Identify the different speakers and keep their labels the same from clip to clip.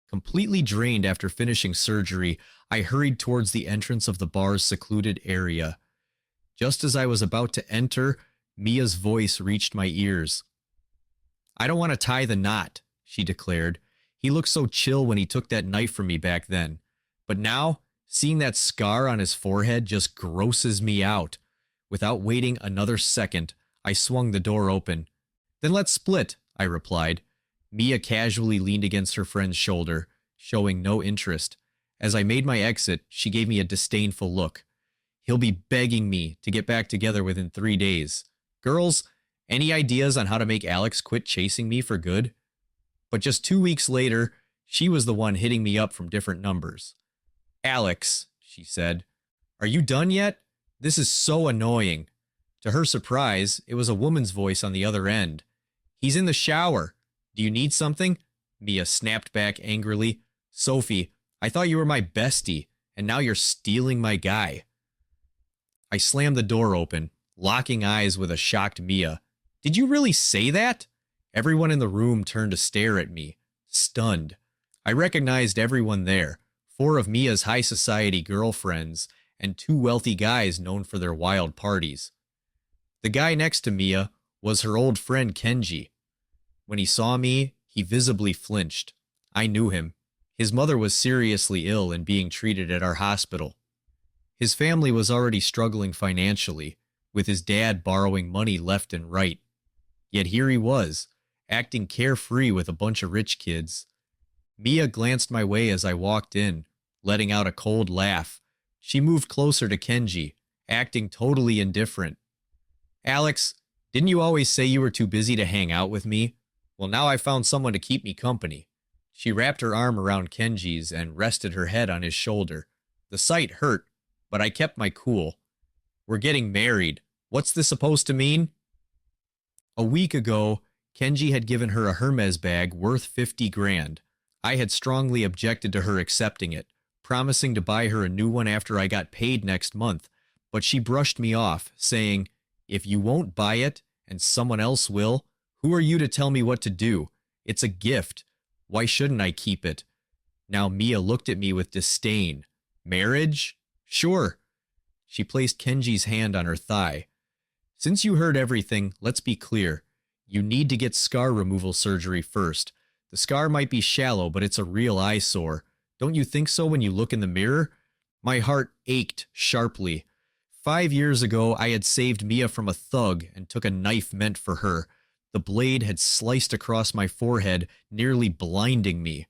Speaker 1: Completely drained after finishing surgery, I hurried towards the entrance of the bar's secluded area. Just as I was about to enter, Mia's voice reached my ears. "I don't want to tie the knot," she declared. "He looked so chill when he took that knife from me back then. But now, seeing that scar on his forehead just grosses me out." Without waiting another second, I swung the door open. "Then let's split," I replied. Mia casually leaned against her friend's shoulder, showing no interest. As I made my exit, she gave me a disdainful look. "He'll be begging me to get back together within 3 days. Girls, any ideas on how to make Alex quit chasing me for good?" But just 2 weeks later, she was the one hitting me up from different numbers. "Alex," she said, "are you done yet? This is so annoying." To her surprise, it was a woman's voice on the other end. "He's in the shower. Do you need something?" Mia snapped back angrily. "Sophie, I thought you were my bestie, and now you're stealing my guy." I slammed the door open, locking eyes with a shocked Mia. "Did you really say that?" Everyone in the room turned to stare at me, stunned. I recognized everyone there, 4 of Mia's high society girlfriends, and 2 wealthy guys known for their wild parties. The guy next to Mia was her old friend Kenji. When he saw me, he visibly flinched. I knew him. His mother was seriously ill and being treated at our hospital. His family was already struggling financially, with his dad borrowing money left and right. Yet here he was, acting carefree with a bunch of rich kids. Mia glanced my way as I walked in, letting out a cold laugh. She moved closer to Kenji, acting totally indifferent. "Alex, didn't you always say you were too busy to hang out with me? Well, now I found someone to keep me company." She wrapped her arm around Kenji's and rested her head on his shoulder. The sight hurt, but I kept my cool. "We're getting married. What's this supposed to mean?" A week ago, Kenji had given her a Hermes bag worth 50 grand. I had strongly objected to her accepting it, promising to buy her a new one after I got paid next month, but she brushed me off, saying, "If you won't buy it, and someone else will, who are you to tell me what to do? It's a gift. Why shouldn't I keep it?" Now Mia looked at me with disdain. "Marriage? Sure." She placed Kenji's hand on her thigh. "Since you heard everything, let's be clear. You need to get scar removal surgery first. The scar might be shallow, but it's a real eyesore. Don't you think so when you look in the mirror?" My heart ached sharply. 5 years ago, I had saved Mia from a thug and took a knife meant for her. The blade had sliced across my forehead, nearly blinding me.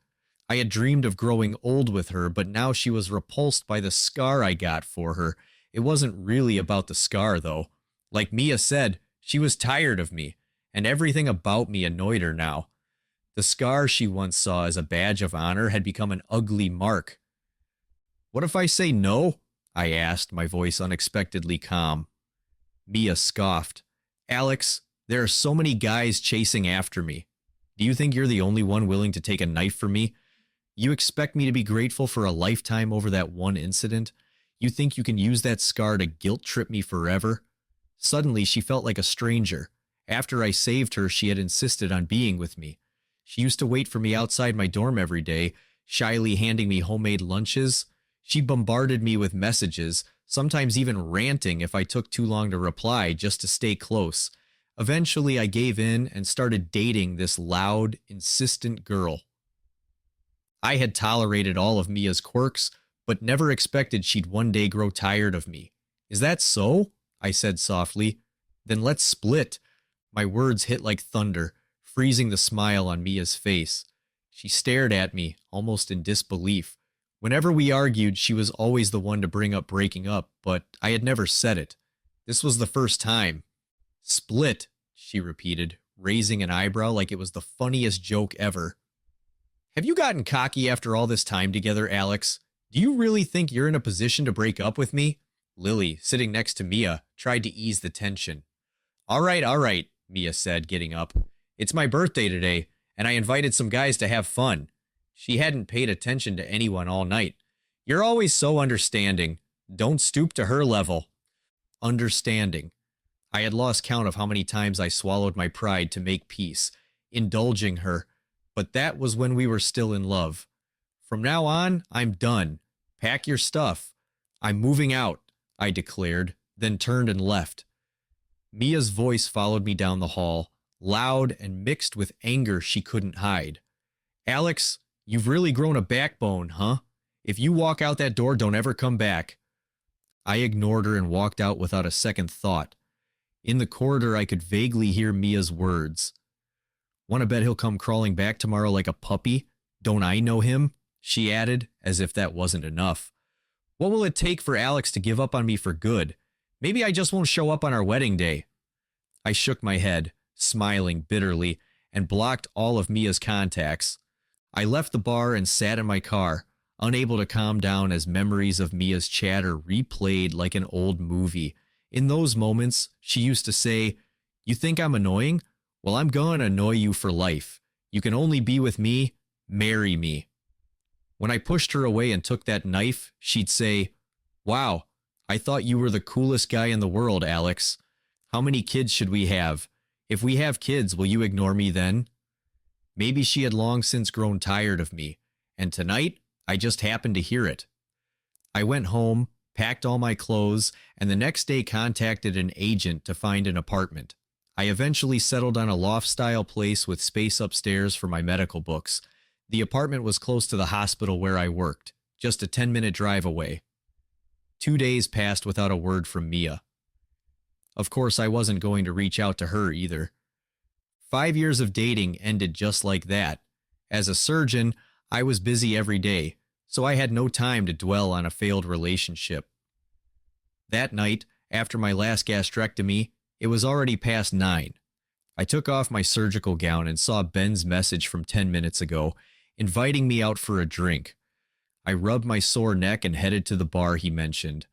Speaker 1: I had dreamed of growing old with her, but now she was repulsed by the scar I got for her. It wasn't really about the scar, though. Like Mia said, she was tired of me, and everything about me annoyed her now. The scar she once saw as a badge of honor had become an ugly mark. "What if I say no?" I asked, my voice unexpectedly calm. Mia scoffed. "Alex, there are so many guys chasing after me. Do you think you're the only one willing to take a knife for me? You expect me to be grateful for a lifetime over that one incident? You think you can use that scar to guilt-trip me forever?" Suddenly, she felt like a stranger. After I saved her, she had insisted on being with me. She used to wait for me outside my dorm every day, shyly handing me homemade lunches. She bombarded me with messages, sometimes even ranting if I took too long to reply just to stay close. Eventually, I gave in and started dating this loud, insistent girl. I had tolerated all of Mia's quirks, but never expected she'd one day grow tired of me. "Is that so?" I said softly. "Then let's split." My words hit like thunder, freezing the smile on Mia's face. She stared at me, almost in disbelief. Whenever we argued, she was always the one to bring up breaking up, but I had never said it. This was the first time. "Split," she repeated, raising an eyebrow like it was the funniest joke ever. "Have you gotten cocky after all this time together, Alex? Do you really think you're in a position to break up with me?" Lily, sitting next to Mia, tried to ease the tension. All right, Mia said, getting up. "It's my birthday today, and I invited some guys to have fun." She hadn't paid attention to anyone all night. "You're always so understanding. Don't stoop to her level." Understanding. I had lost count of how many times I swallowed my pride to make peace, indulging her, but that was when we were still in love. From now on, I'm done. Pack your stuff. I'm moving out, I declared, then turned and left. Mia's voice followed me down the hall, loud and mixed with anger she couldn't hide. Alex, you've really grown a backbone, huh? If you walk out that door, don't ever come back. I ignored her and walked out without a second thought. In the corridor, I could vaguely hear Mia's words. Want to bet he'll come crawling back tomorrow like a puppy? Don't I know him? She added, as if that wasn't enough. What will it take for Alex to give up on me for good? Maybe I just won't show up on our wedding day. I shook my head, smiling bitterly, and blocked all of Mia's contacts. I left the bar and sat in my car, unable to calm down as memories of Mia's chatter replayed like an old movie. In those moments, she used to say, "You think I'm annoying? Well, I'm going to annoy you for life. You can only be with me. Marry me." When I pushed her away and took that knife, she'd say, "Wow, I thought you were the coolest guy in the world, Alex. How many kids should we have? If we have kids, will you ignore me then?" Maybe she had long since grown tired of me, and tonight I just happened to hear it. I went home, packed all my clothes, and the next day contacted an agent to find an apartment. I eventually settled on a loft-style place with space upstairs for my medical books. The apartment was close to the hospital where I worked, just a 10-minute drive away. 2 days passed without a word from Mia. Of course, I wasn't going to reach out to her either. 5 years of dating ended just like that. As a surgeon, I was busy every day, so I had no time to dwell on a failed relationship. That night, after my last gastrectomy, it was already past 9. I took off my surgical gown and saw Ben's message from 10 minutes ago, inviting me out for a drink. I rubbed my sore neck and headed to the bar he mentioned.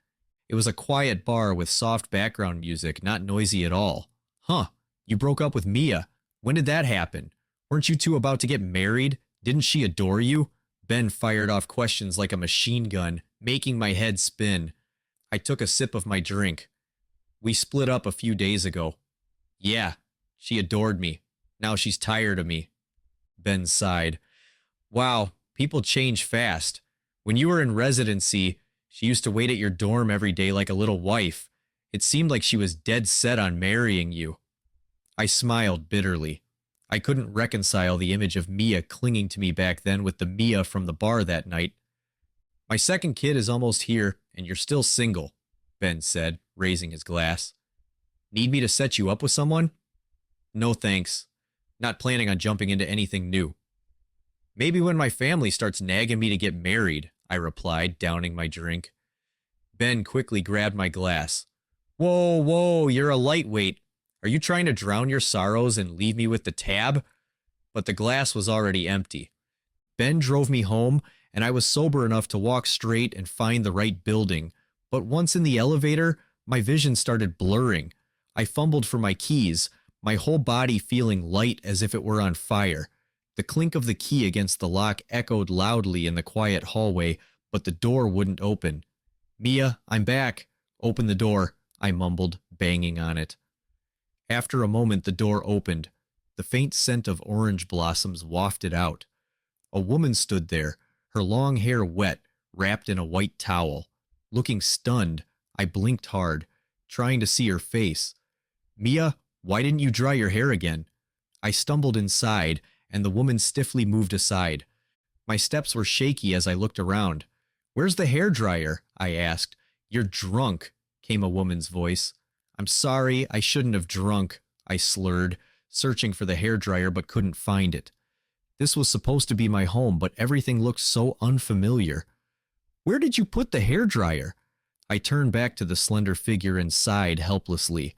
Speaker 1: It was a quiet bar with soft background music, not noisy at all. Huh, you broke up with Mia. When did that happen? Weren't you two about to get married? Didn't she adore you? Ben fired off questions like a machine gun, making my head spin. I took a sip of my drink. We split up a few days ago. Yeah, she adored me. Now she's tired of me. Ben sighed. Wow, people change fast. When you were in residency, she used to wait at your dorm every day like a little wife. It seemed like she was dead set on marrying you. I smiled bitterly. I couldn't reconcile the image of Mia clinging to me back then with the Mia from the bar that night. My second kid is almost here, and you're still single, Ben said, raising his glass. Need me to set you up with someone? No thanks. Not planning on jumping into anything new. Maybe when my family starts nagging me to get married, I replied, downing my drink. Ben quickly grabbed my glass. Whoa, whoa, you're a lightweight. Are you trying to drown your sorrows and leave me with the tab? But the glass was already empty. Ben drove me home, and I was sober enough to walk straight and find the right building. But once in the elevator, my vision started blurring. I fumbled for my keys, my whole body feeling light as if it were on fire. The clink of the key against the lock echoed loudly in the quiet hallway, but the door wouldn't open. Mia, I'm back. Open the door, I mumbled, banging on it. After a moment, the door opened. The faint scent of orange blossoms wafted out. A woman stood there, her long hair wet, wrapped in a white towel. Looking stunned, I blinked hard, trying to see her face. Mia, why didn't you dry your hair again? I stumbled inside, and the woman stiffly moved aside. My steps were shaky as I looked around. Where's the hairdryer? I asked. You're drunk, came a woman's voice. I'm sorry, I shouldn't have drunk, I slurred, searching for the hairdryer but couldn't find it. This was supposed to be my home, but everything looked so unfamiliar. Where did you put the hairdryer? I turned back to the slender figure and sighed helplessly.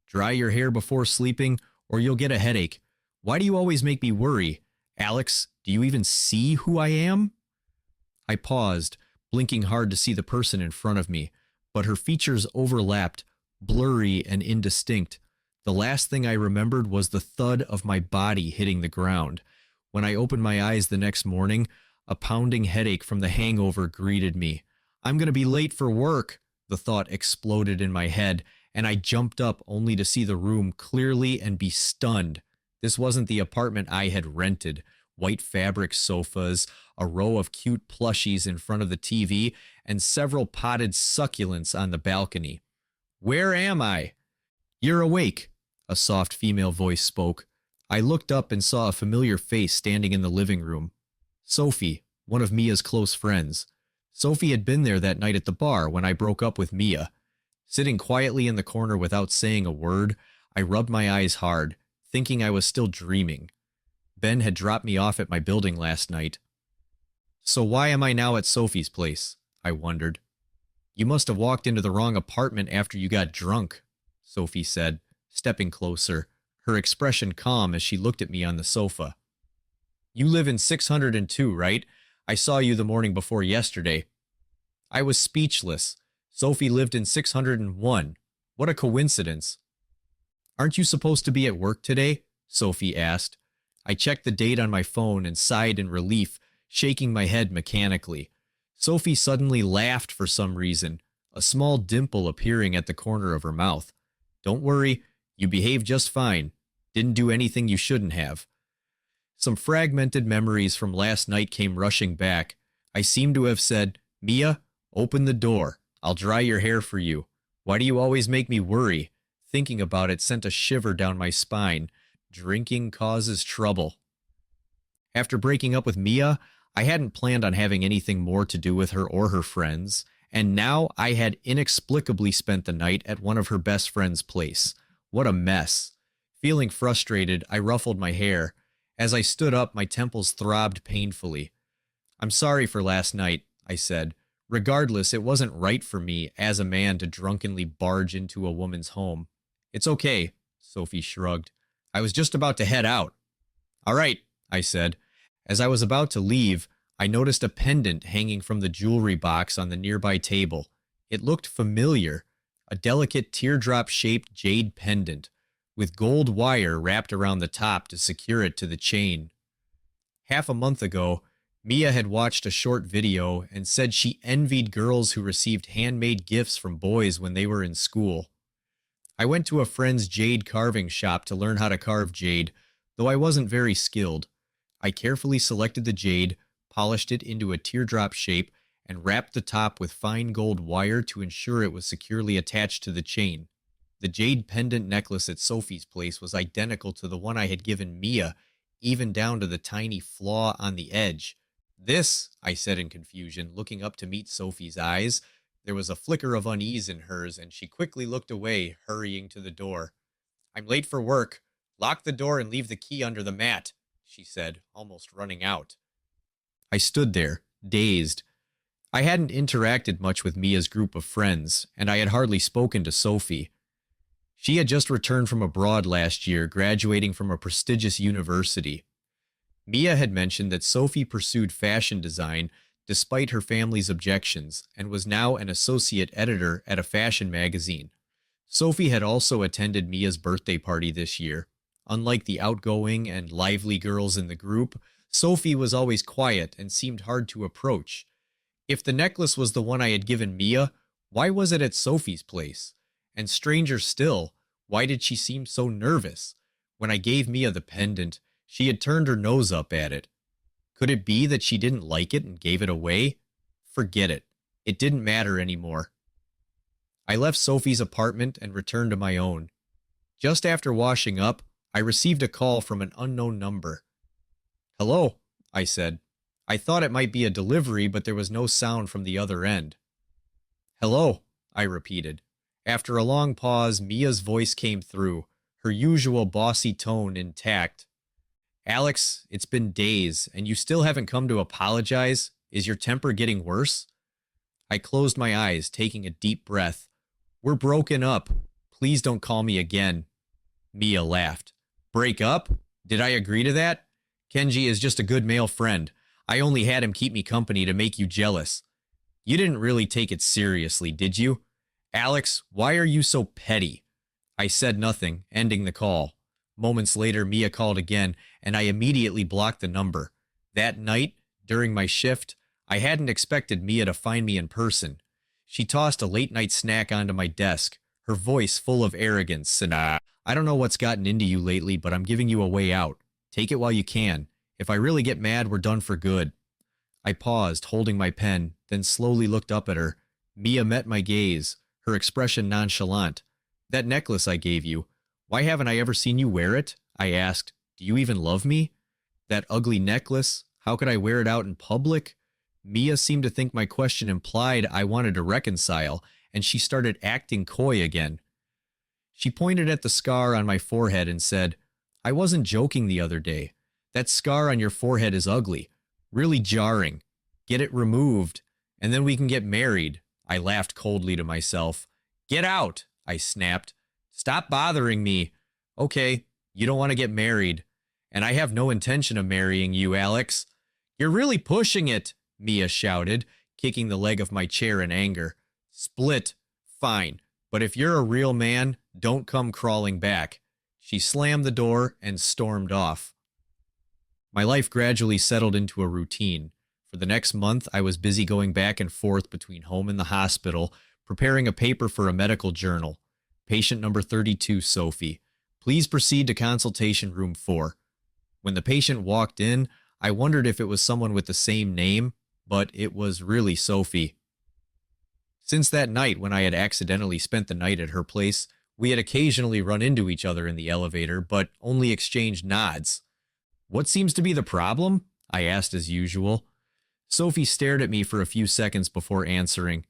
Speaker 1: Dry your hair before sleeping, or you'll get a headache. Why do you always make me worry? Alex, do you even see who I am? I paused, blinking hard to see the person in front of me, but her features overlapped, blurry and indistinct. The last thing I remembered was the thud of my body hitting the ground. When I opened my eyes the next morning, a pounding headache from the hangover greeted me. I'm going to be late for work, the thought exploded in my head, and I jumped up only to see the room clearly and be stunned. This wasn't the apartment I had rented. white fabric sofas, a row of cute plushies in front of the TV, and several potted succulents on the balcony. Where am I? You're awake, a soft female voice spoke. I looked up and saw a familiar face standing in the living room. Sophie, one of Mia's close friends. Sophie had been there that night at the bar when I broke up with Mia. Sitting quietly in the corner without saying a word, I rubbed my eyes hard, thinking I was still dreaming. Ben had dropped me off at my building last night. So why am I now at Sophie's place? I wondered. You must have walked into the wrong apartment after you got drunk, Sophie said, stepping closer, her expression calm as she looked at me on the sofa. You live in 602, right? I saw you the morning before yesterday. I was speechless. Sophie lived in 601. What a coincidence. Aren't you supposed to be at work today? Sophie asked. I checked the date on my phone and sighed in relief, shaking my head mechanically. Sophie suddenly laughed for some reason, a small dimple appearing at the corner of her mouth. Don't worry, you behaved just fine. Didn't do anything you shouldn't have. Some fragmented memories from last night came rushing back. I seemed to have said, Mia, open the door. I'll dry your hair for you. Why do you always make me worry? Thinking about it sent a shiver down my spine. Drinking causes trouble. After breaking up with Mia, I hadn't planned on having anything more to do with her or her friends, and now I had inexplicably spent the night at one of her best friend's place. What a mess. Feeling frustrated, I ruffled my hair. As I stood up, my temples throbbed painfully. I'm sorry for last night, I said. Regardless, it wasn't right for me, as a man, to drunkenly barge into a woman's home. It's okay, Sophie shrugged. I was just about to head out. All right, I said. As I was about to leave, I noticed a pendant hanging from the jewelry box on the nearby table. It looked familiar, a delicate teardrop-shaped jade pendant, with gold wire wrapped around the top to secure it to the chain. Half a month ago, Mia had watched a short video and said she envied girls who received handmade gifts from boys when they were in school. I went to a friend's jade carving shop to learn how to carve jade, though I wasn't very skilled. I carefully selected the jade, polished it into a teardrop shape, and wrapped the top with fine gold wire to ensure it was securely attached to the chain. The jade pendant necklace at Sophie's place was identical to the one I had given Mia, even down to the tiny flaw on the edge. This, I said in confusion, looking up to meet Sophie's eyes. There was a flicker of unease in hers, and she quickly looked away, hurrying to the door. I'm late for work. Lock the door and leave the key under the mat, she said, almost running out. I stood there, dazed. I hadn't interacted much with Mia's group of friends, and I had hardly spoken to Sophie. She had just returned from abroad last year, graduating from a prestigious university. Mia had mentioned that Sophie pursued fashion design despite her family's objections and was now an associate editor at a fashion magazine. Sophie had also attended Mia's birthday party this year. Unlike the outgoing and lively girls in the group, Sophie was always quiet and seemed hard to approach. If the necklace was the one I had given Mia, why was it at Sophie's place? And stranger still, why did she seem so nervous? When I gave Mia the pendant, she had turned her nose up at it. Could it be that she didn't like it and gave it away? Forget it. It didn't matter anymore. I left Sophie's apartment and returned to my own. Just after washing up, I received a call from an unknown number. Hello, I said. I thought it might be a delivery, but there was no sound from the other end. Hello, I repeated. After a long pause, Mia's voice came through, her usual bossy tone intact. Alex, it's been days, and you still haven't come to apologize? Is your temper getting worse? I closed my eyes, taking a deep breath. We're broken up. Please don't call me again. Mia laughed. Break up? Did I agree to that? Kenji is just a good male friend. I only had him keep me company to make you jealous. You didn't really take it seriously, did you? Alex, why are you so petty? I said nothing, ending the call. Moments later, Mia called again, and I immediately blocked the number. That night, during my shift, I hadn't expected Mia to find me in person. She tossed a late-night snack onto my desk, her voice full of arrogance, and I don't know what's gotten into you lately, but I'm giving you a way out. Take it while you can. If I really get mad, we're done for good. I paused, holding my pen, then slowly looked up at her. Mia met my gaze, her expression nonchalant. That necklace I gave you, why haven't I ever seen you wear it? I asked. Do you even love me? That ugly necklace, how could I wear it out in public? Mia seemed to think my question implied I wanted to reconcile, and she started acting coy again. She pointed at the scar on my forehead and said, I wasn't joking the other day. That scar on your forehead is ugly. Really jarring. Get it removed, and then we can get married. I laughed coldly to myself. Get out, I snapped. Stop bothering me. Okay, you don't want to get married. And I have no intention of marrying you, Alex. You're really pushing it, Mia shouted, kicking the leg of my chair in anger. Split. Fine. But if you're a real man, don't come crawling back. She slammed the door and stormed off. My life gradually settled into a routine. For the next month, I was busy going back and forth between home and the hospital, preparing a paper for a medical journal. Patient number 32, Sophie. Please proceed to consultation room 4. When the patient walked in, I wondered if it was someone with the same name, but it was really Sophie. Since that night when I had accidentally spent the night at her place, we had occasionally run into each other in the elevator, but only exchanged nods. What seems to be the problem? I asked as usual. Sophie stared at me for a few seconds before answering.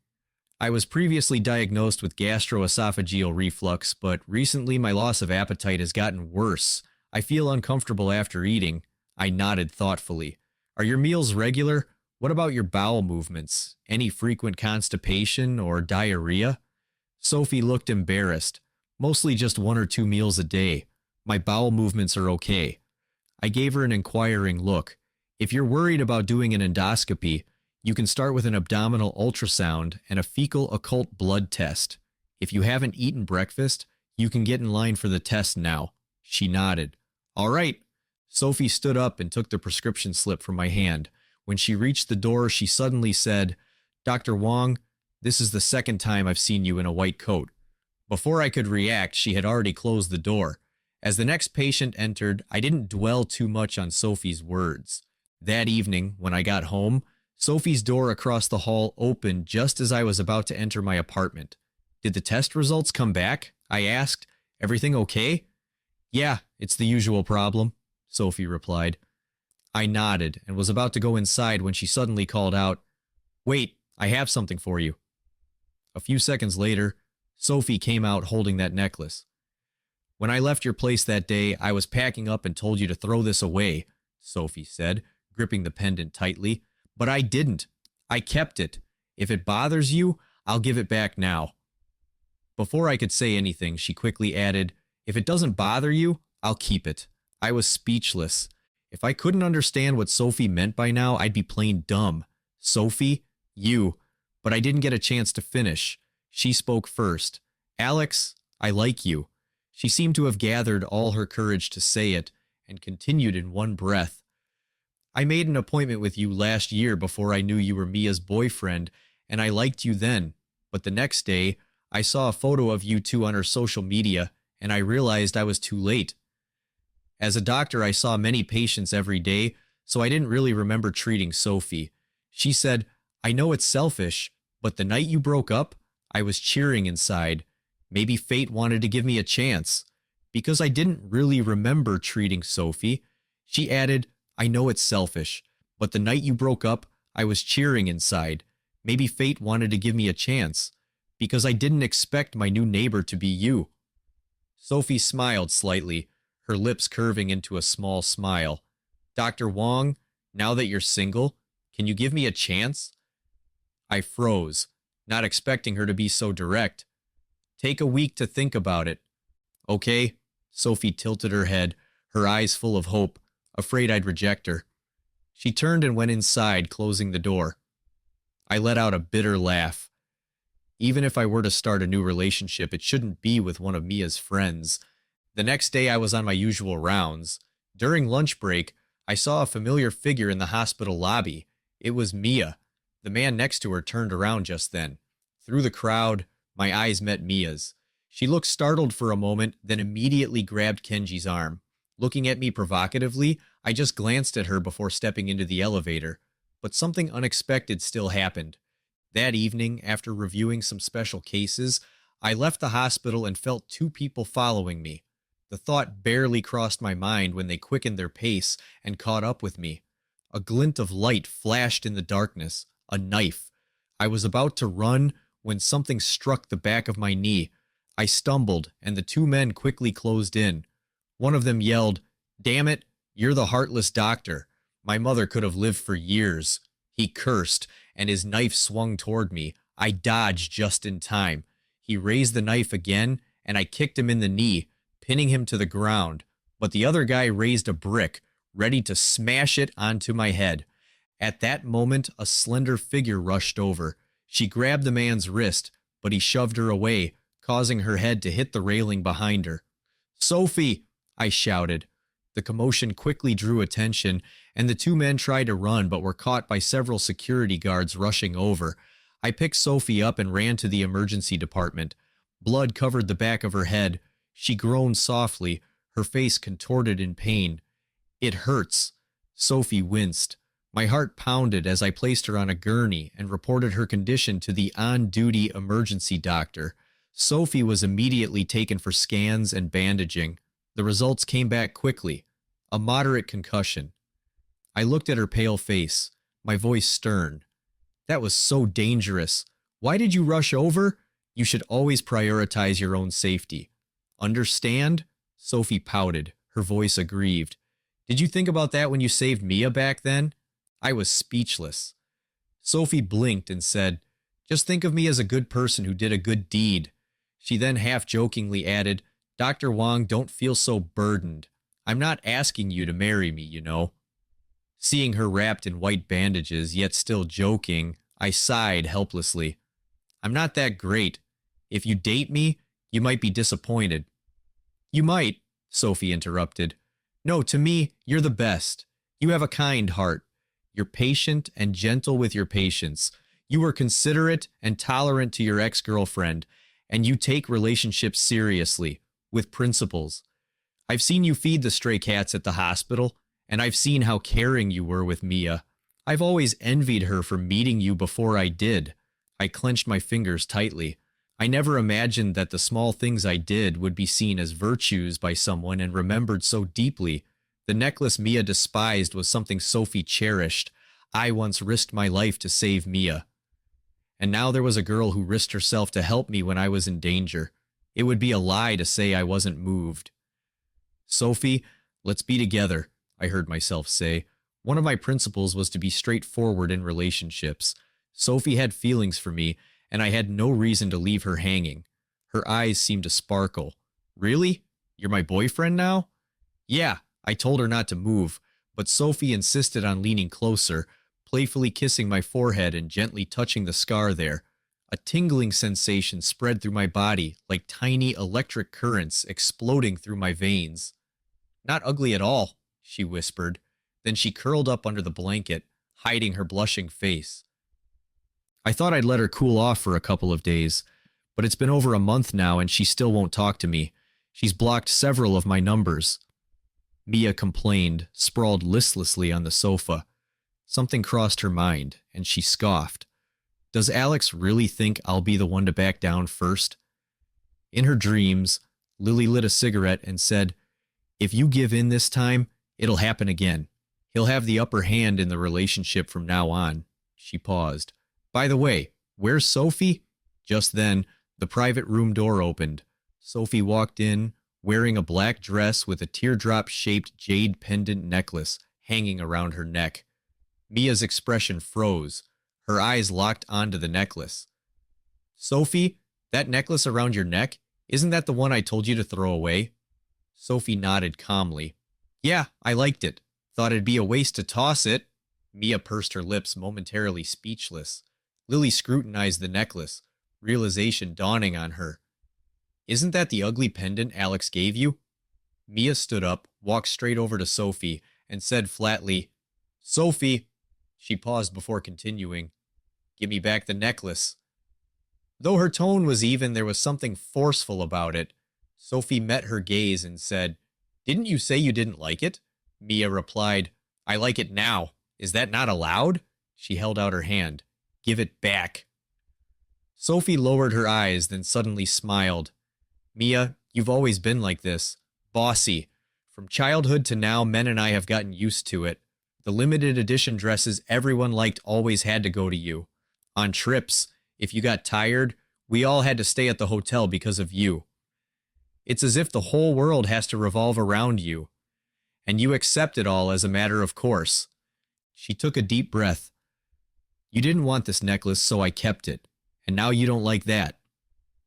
Speaker 1: I was previously diagnosed with gastroesophageal reflux, but recently my loss of appetite has gotten worse. I feel uncomfortable after eating. I nodded thoughtfully. Are your meals regular? What about your bowel movements? Any frequent constipation or diarrhea? Sophie looked embarrassed. Mostly just 1 or 2 meals a day. My bowel movements are okay. I gave her an inquiring look. If you're worried about doing an endoscopy, you can start with an abdominal ultrasound and a fecal occult blood test. If you haven't eaten breakfast, you can get in line for the test now. She nodded. All right. Sophie stood up and took the prescription slip from my hand. When she reached the door, she suddenly said, Dr. Wong, this is the second time I've seen you in a white coat. Before I could react, she had already closed the door. As the next patient entered, I didn't dwell too much on Sophie's words. That evening, when I got home, Sophie's door across the hall opened just as I was about to enter my apartment. Did the test results come back? I asked. Everything okay? Yeah, it's the usual problem, Sophie replied. I nodded and was about to go inside when she suddenly called out, Wait, I have something for you. A few seconds later, Sophie came out holding that necklace. When I left your place that day, I was packing up and told you to throw this away, Sophie said, gripping the pendant tightly. But I didn't. I kept it. If it bothers you, I'll give it back now. Before I could say anything, she quickly added, If it doesn't bother you, I'll keep it. I was speechless. If I couldn't understand what Sophie meant by now, I'd be plain dumb. Sophie, you. But I didn't get a chance to finish. She spoke first. Alex, I like you. She seemed to have gathered all her courage to say it, and continued in one breath. I made an appointment with you last year before I knew you were Mia's boyfriend, and I liked you then. But the next day, I saw a photo of you two on her social media, and I realized I was too late. As a doctor, I saw many patients every day, so I didn't really remember treating Sophie. She said, I know it's selfish, but the night you broke up, I was cheering inside. Maybe fate wanted to give me a chance. Because I didn't really remember treating Sophie, she added, I know it's selfish, but the night you broke up, I was cheering inside. Maybe fate wanted to give me a chance. Because I didn't expect my new neighbor to be you. Sophie smiled slightly, her lips curving into a small smile. Dr. Wong, now that you're single, can you give me a chance? I froze, not expecting her to be so direct. Take a week to think about it. Okay, Sophie tilted her head, her eyes full of hope, afraid I'd reject her. She turned and went inside, closing the door. I let out a bitter laugh. Even if I were to start a new relationship, it shouldn't be with one of Mia's friends. The next day I was on my usual rounds. During lunch break, I saw a familiar figure in the hospital lobby. It was Mia. The man next to her turned around just then. Through the crowd, my eyes met Mia's. She looked startled for a moment, then immediately grabbed Kenji's arm. Looking at me provocatively, I just glanced at her before stepping into the elevator. But something unexpected still happened. That evening, after reviewing some special cases, I left the hospital and felt two people following me. The thought barely crossed my mind when they quickened their pace and caught up with me. A glint of light flashed in the darkness, a knife. I was about to run when something struck the back of my knee. I stumbled, and the two men quickly closed in. One of them yelled, "Damn it, you're the heartless doctor. My mother could have lived for years." He cursed, and his knife swung toward me. I dodged just in time. He raised the knife again, and I kicked him in the knee, pinning him to the ground. But the other guy raised a brick, ready to smash it onto my head. At that moment, a slender figure rushed over. She grabbed the man's wrist, but he shoved her away, causing her head to hit the railing behind her. "Sophie!" I shouted. The commotion quickly drew attention, and the two men tried to run but were caught by several security guards rushing over. I picked Sophie up and ran to the emergency department. Blood covered the back of her head. She groaned softly, her face contorted in pain. "It hurts." Sophie winced. My heart pounded as I placed her on a gurney and reported her condition to the on-duty emergency doctor. Sophie was immediately taken for scans and bandaging. The results came back quickly. A moderate concussion. I looked at her pale face, my voice stern. "That was so dangerous. Why did you rush over? You should always prioritize your own safety." "Understand?" Sophie pouted, her voice aggrieved. "Did you think about that when you saved Mia back then?" I was speechless. Sophie blinked and said, "Just think of me as a good person who did a good deed." She then half-jokingly added, "Dr. Wong, don't feel so burdened. I'm not asking you to marry me, you know." Seeing her wrapped in white bandages, yet still joking, I sighed helplessly. "I'm not that great. If you date me, you might be disappointed." "You might," Sophie interrupted. "No, to me, you're the best. You have a kind heart. You're patient and gentle with your patients. You were considerate and tolerant to your ex-girlfriend, and you take relationships seriously, with principles. I've seen you feed the stray cats at the hospital, and I've seen how caring you were with Mia. I've always envied her for meeting you before I did." I clenched my fingers tightly. I never imagined that the small things I did would be seen as virtues by someone and remembered so deeply. The necklace Mia despised was something Sophie cherished. I once risked my life to save Mia. And now there was a girl who risked herself to help me when I was in danger. It would be a lie to say I wasn't moved. "Sophie, let's be together," I heard myself say. One of my principles was to be straightforward in relationships. Sophie had feelings for me, and I had no reason to leave her hanging. Her eyes seemed to sparkle. "Really? You're my boyfriend now?" "Yeah." I told her not to move, but Sophie insisted on leaning closer, playfully kissing my forehead and gently touching the scar there. A tingling sensation spread through my body like tiny electric currents exploding through my veins. "Not ugly at all," she whispered. Then she curled up under the blanket, hiding her blushing face. I thought I'd let her cool off for a couple of days, but it's been over a month now and she still won't talk to me. She's blocked several of my numbers. Mia complained, sprawled listlessly on the sofa. Something crossed her mind, and she scoffed. "Does Alex really think I'll be the one to back down first?" In her dreams, Lily lit a cigarette and said, "If you give in this time, it'll happen again. He'll have the upper hand in the relationship from now on." She paused. "By the way, where's Sophie?" Just then, the private room door opened. Sophie walked in, wearing a black dress with a teardrop-shaped jade pendant necklace hanging around her neck. Mia's expression froze. Her eyes locked onto the necklace. "Sophie, that necklace around your neck, isn't that the one I told you to throw away?" Sophie nodded calmly. "Yeah, I liked it. Thought it'd be a waste to toss it." Mia pursed her lips, momentarily speechless. Lily scrutinized the necklace, realization dawning on her. "Isn't that the ugly pendant Alex gave you?" Mia stood up, walked straight over to Sophie, and said flatly, "Sophie," she paused before continuing, "give me back the necklace." Though her tone was even, there was something forceful about it. Sophie met her gaze and said, Didn't you say you didn't like it? Mia replied, I like it now. Is that not allowed? She held out her hand. Give it back. Sophie lowered her eyes, then suddenly smiled. Mia, you've always been like this. Bossy. From childhood to now, men and I have gotten used to it. The limited edition dresses everyone liked always had to go to you. On trips, if you got tired, we all had to stay at the hotel because of you. It's as if the whole world has to revolve around you. And you accept it all as a matter of course. She took a deep breath. You didn't want this necklace, so I kept it. And now you don't like that.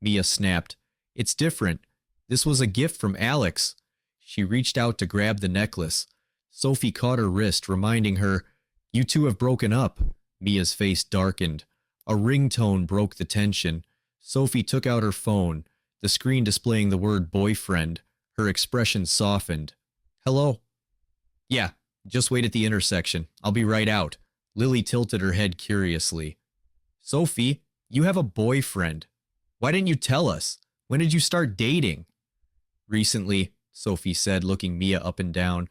Speaker 1: Mia snapped. It's different. This was a gift from Alex. She reached out to grab the necklace. Sophie caught her wrist, reminding her, You two have broken up. Mia's face darkened. A ringtone broke the tension. Sophie took out her phone, the screen displaying the word boyfriend. Her expression softened. Hello? Yeah, just wait at the intersection. I'll be right out. Lily tilted her head curiously. Sophie, you have a boyfriend. Why didn't you tell us? When did you start dating? Recently, Sophie said, looking Mia up and down.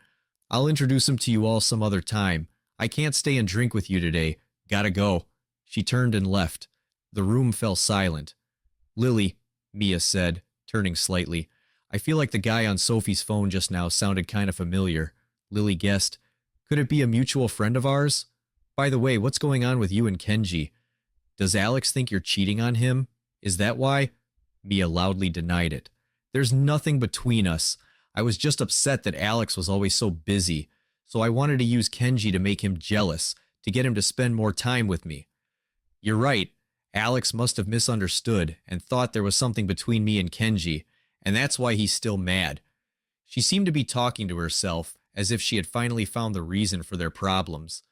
Speaker 1: I'll introduce him to you all some other time. I can't stay and drink with you today. Gotta go. She turned and left. The room fell silent. Lily, Mia said, turning slightly. I feel like the guy on Sophie's phone just now sounded kind of familiar. Lily guessed. Could it be a mutual friend of ours? By the way, what's going on with you and Kenji? Does Alex think you're cheating on him? Is that why? Mia loudly denied it. There's nothing between us. I was just upset that Alex was always so busy, so I wanted to use Kenji to make him jealous, to get him to spend more time with me. You're right. Alex must have misunderstood and thought there was something between me and Kenji, and that's why he's still mad. She seemed to be talking to herself, as if she had finally found the reason for their problems.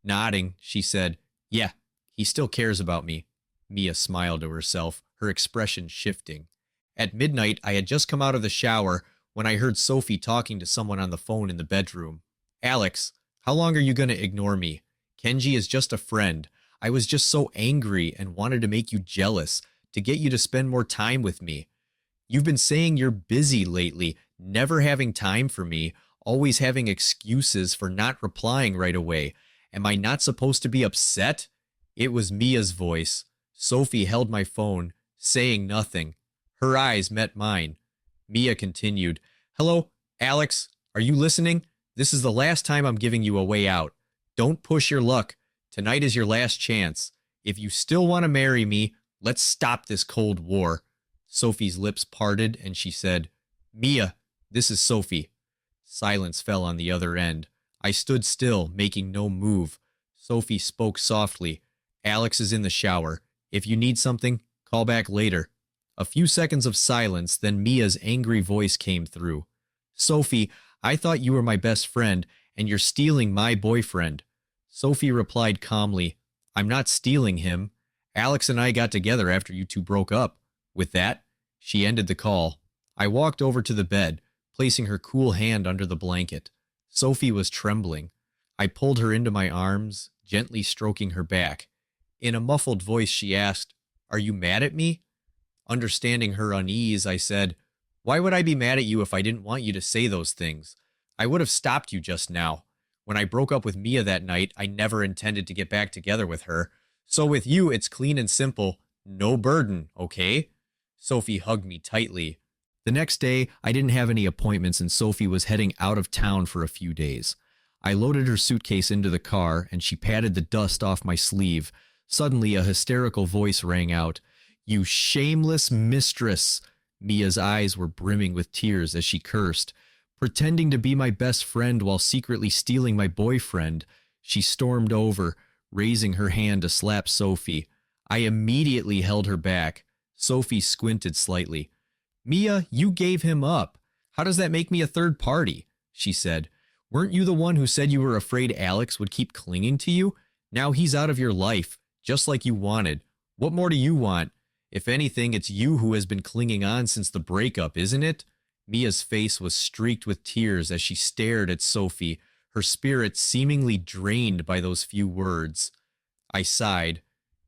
Speaker 1: Nodding, she said, Yeah, he still cares about me. Mia smiled to herself, her expression shifting. At midnight, I had just come out of the shower when I heard Sophie talking to someone on the phone in the bedroom. Alex, how long are you going to ignore me? Kenji is just a friend. I was just so angry and wanted to make you jealous, to get you to spend more time with me. You've been saying you're busy lately, never having time for me, always having excuses for not replying right away. Am I not supposed to be upset? It was Mia's voice. Sophie held my phone, saying nothing. Her eyes met mine. Mia continued, Hello, Alex, are you listening? This is the last time I'm giving you a way out. Don't push your luck. Tonight is your last chance. If you still want to marry me, let's stop this Cold War. Sophie's lips parted and she said, Mia, this is Sophie. Silence fell on the other end. I stood still, making no move. Sophie spoke softly. Alex is in the shower. If you need something, call back later. A few seconds of silence, then Mia's angry voice came through. Sophie, I thought you were my best friend, and you're stealing my boyfriend. Sophie replied calmly, I'm not stealing him. Alex and I got together after you two broke up. With that, she ended the call. I walked over to the bed, placing her cool hand under the blanket. Sophie was trembling. I pulled her into my arms, gently stroking her back. In a muffled voice, she asked, Are you mad at me? Understanding her unease, I said, Why would I be mad at you if I didn't want you to say those things? I would have stopped you just now. When I broke up with Mia that night, I never intended to get back together with her. So with you, it's clean and simple. No burden, okay? Sophie hugged me tightly. The next day, I didn't have any appointments and Sophie was heading out of town for a few days. I loaded her suitcase into the car and she patted the dust off my sleeve. Suddenly, a hysterical voice rang out. You shameless mistress! Mia's eyes were brimming with tears as she cursed. Pretending to be my best friend while secretly stealing my boyfriend. She stormed over, raising her hand to slap Sophie. I immediately held her back. Sophie squinted slightly. Mia, you gave him up. How does that make me a third party? She said. Weren't you the one who said you were afraid Alex would keep clinging to you? Now he's out of your life, just like you wanted. What more do you want? If anything, it's you who has been clinging on since the breakup, isn't it? Mia's face was streaked with tears as she stared at Sophie, her spirit seemingly drained by those few words. I sighed.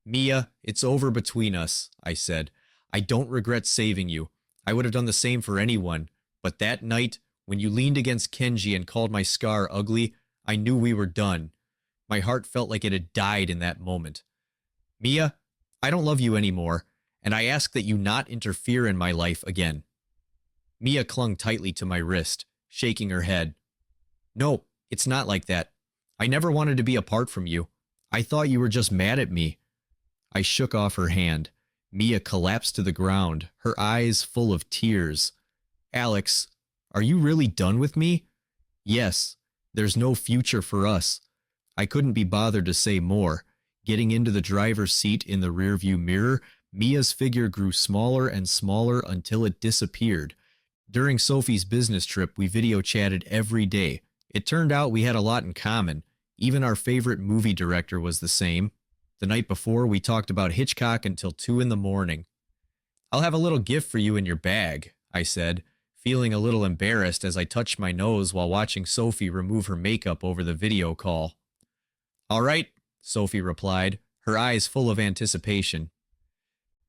Speaker 1: Mia, it's over between us, I said. I don't regret saving you. I would have done the same for anyone, but that night, When you leaned against Kenji and called my scar ugly, I knew we were done. My heart felt like it had died in that moment. Mia, I don't love you anymore, and I ask that you not interfere in my life again. Mia clung tightly to my wrist, shaking her head. No, it's not like that. I never wanted to be apart from you. I thought you were just mad at me. I shook off her hand. Mia collapsed to the ground, her eyes full of tears. Alex, are you really done with me? Yes, there's no future for us. I couldn't be bothered to say more. Getting into the driver's seat in the rearview mirror, Mia's figure grew smaller and smaller until it disappeared. During Sophie's business trip, we video chatted every day. It turned out we had a lot in common. Even our favorite movie director was the same. The night before, we talked about Hitchcock until 2 in the morning. I'll have a little gift for you in your bag, I said, feeling a little embarrassed as I touched my nose while watching Sophie remove her makeup over the video call. All right, Sophie replied, her eyes full of anticipation.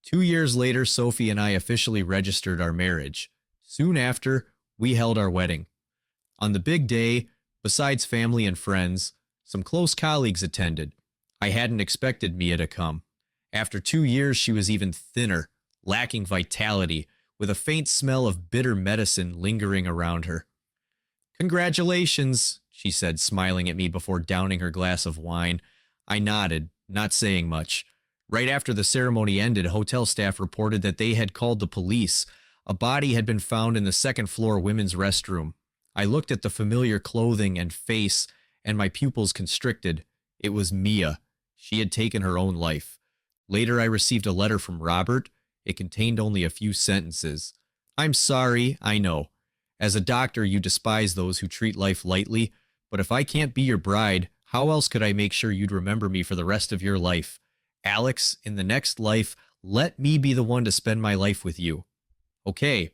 Speaker 1: 2 years later, Sophie and I officially registered our marriage. Soon after, we held our wedding. On the big day, besides family and friends, some close colleagues attended. I hadn't expected Mia to come. After 2 years, she was even thinner, lacking vitality, with a faint smell of bitter medicine lingering around her. Congratulations, she said, smiling at me before downing her glass of wine. I nodded, not saying much. Right after the ceremony ended, hotel staff reported that they had called the police. A body had been found in the second-floor women's restroom. I looked at the familiar clothing and face, and my pupils constricted. It was Mia. She had taken her own life. Later, I received a letter from Robert. It contained only a few sentences. I'm sorry, I know. As a doctor, you despise those who treat life lightly, but if I can't be your bride, how else could I make sure you'd remember me for the rest of your life? Alex, in the next life, let me be the one to spend my life with you. Okay,